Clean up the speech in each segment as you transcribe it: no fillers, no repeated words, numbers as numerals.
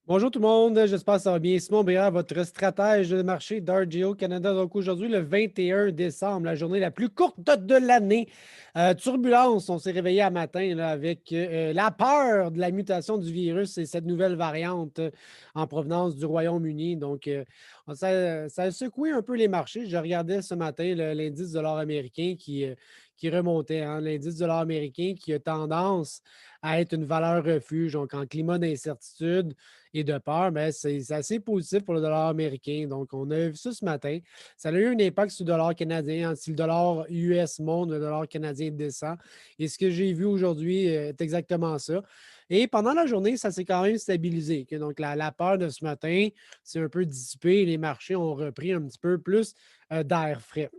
Bonjour tout le monde, j'espère que ça va bien. Simon Béard, votre stratège de marché d'RGO Canada. Donc aujourd'hui, le 21 décembre, la journée la plus courte de l'année. Turbulence, on s'est réveillé à matin là, avec la peur de la mutation du virus et cette nouvelle variante en provenance du Royaume-Uni. Donc, ça a secoué un peu les marchés. Je regardais ce matin l'indice de l'or américain qui remontait, hein. L'indice de l'or américain qui a tendance à être une valeur refuge. Donc, en climat d'incertitude, et de peur, mais c'est assez positif pour le dollar américain. Donc, on a vu ça ce matin. Ça a eu un impact sur le dollar canadien, hein. Si le dollar US monte, le dollar canadien descend. Et ce que j'ai vu aujourd'hui est exactement ça. Et pendant la journée, ça s'est quand même stabilisé, OK? Donc, la peur de ce matin s'est un peu dissipée. Les marchés ont repris un petit peu plus d'air frais.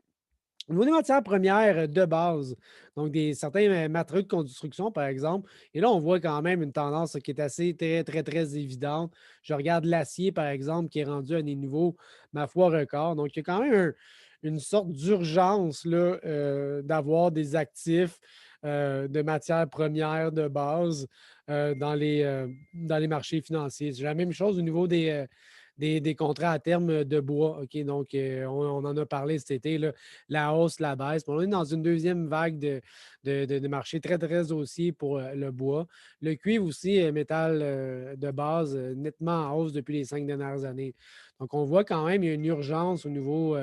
Au niveau des matières premières de base, donc certains matériaux de construction, par exemple, et là, on voit quand même une tendance qui est assez très, très, très évidente. Je regarde l'acier, par exemple, qui est rendu à des niveaux, ma foi, record. Donc, il y a quand même une sorte d'urgence là, d'avoir des actifs de matières premières de base dans les marchés financiers. C'est la même chose au niveau des contrats à terme de bois. OK? Donc, on en a parlé cet été, là, la hausse, la baisse. On est dans une deuxième vague de marché très, très haussier pour le bois. Le cuivre aussi, métal de base, nettement en hausse depuis les 5 dernières années. Donc, on voit quand même, il y a une urgence au niveau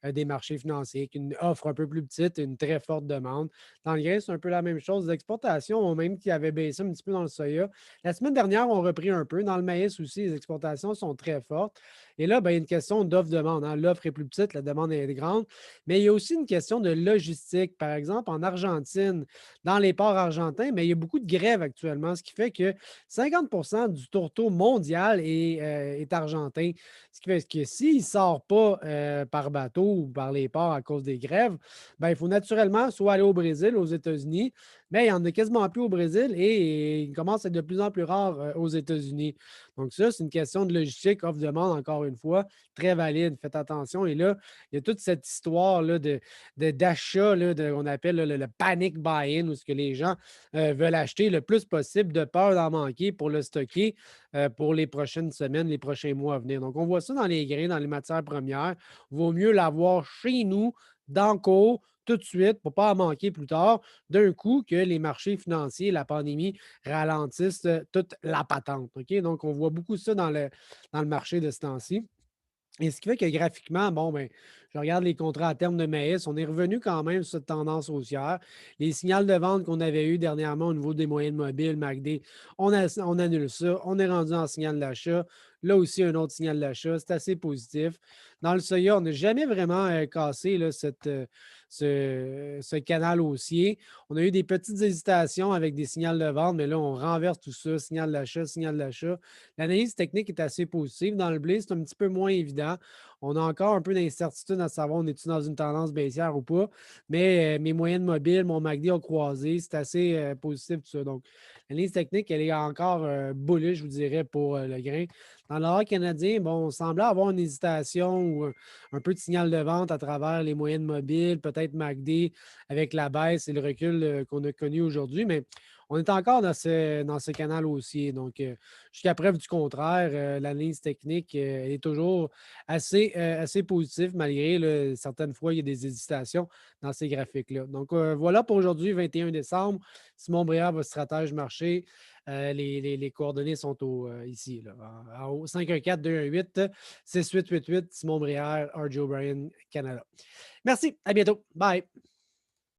des marchés financiers, avec une offre un peu plus petite et une très forte demande. Dans le grain, c'est un peu la même chose. Les exportations, même qui avaient baissé un petit peu dans le soya, la semaine dernière, on a repris un peu. Dans le maïs aussi, les exportations sont très fortes. Et là, ben, il y a une question d'offre-demande, hein. L'offre est plus petite, la demande est grande. Mais il y a aussi une question de logistique. Par exemple, en Argentine, dans les ports argentins, mais il y a beaucoup de grèves actuellement, ce qui fait que 50 du tourteau mondial est argentin. Ce qui fait que s'il ne sort pas par bateau ou par les ports à cause des grèves, ben, il faut naturellement soit aller au Brésil, aux États-Unis, mais il n'y en a quasiment plus au Brésil et il commence à être de plus en plus rare aux États-Unis. Donc, ça, c'est une question de logistique, offre-demande, encore une fois, très valide. Faites attention. Et là, il y a toute cette histoire là, d'achat, là, qu'on appelle là, le panic buy-in, où ce que les gens veulent acheter le plus possible de peur d'en manquer pour le stocker pour les prochaines semaines, les prochains mois à venir. Donc, on voit ça dans les grains, dans les matières premières. Vaut mieux l'avoir chez nous, dans le cours, tout de suite, pour ne pas en manquer plus tard, d'un coup que les marchés financiers, la pandémie ralentissent toute la patente. OK? Donc, on voit beaucoup ça dans le marché de ce temps-ci. Et ce qui fait que graphiquement, bon, ben, je regarde les contrats à terme de maïs, on est revenu quand même sur cette tendance haussière. Les signaux de vente qu'on avait eus dernièrement au niveau des moyennes mobiles, MACD, on annule ça. On est rendu en signal d'achat. Là aussi, un autre signal d'achat. C'est assez positif. Dans le soya, on n'a jamais vraiment cassé là, ce canal haussier. On a eu des petites hésitations avec des signaux de vente, mais là, on renverse tout ça, signal d'achat, signal d'achat. L'analyse technique est assez positive. Dans le blé, c'est un petit peu moins évident. On a encore un peu d'incertitude à savoir on est-tu dans une tendance baissière ou pas. Mais mes moyennes mobiles, mon MACD a croisé. C'est assez positif tout ça. Donc, l'analyse technique, elle est encore bullish, je vous dirais, pour le grain. Dans l'or canadien, bon, on semblait avoir une hésitation ou un peu de signal de vente à travers les moyennes mobiles, peut-être MACD avec la baisse et le recul qu'on a connu aujourd'hui. Mais on est encore dans ce canal haussier. Donc, jusqu'à preuve du contraire, l'analyse technique est toujours assez positive, malgré là, certaines fois, il y a des hésitations dans ces graphiques-là. Donc, voilà pour aujourd'hui, 21 décembre. Simon Briard, votre stratège marché. Les coordonnées sont ici, là, en haut. 514-218-6888. Simon Briard, RJ O'Brien, Canada. Merci, à bientôt. Bye.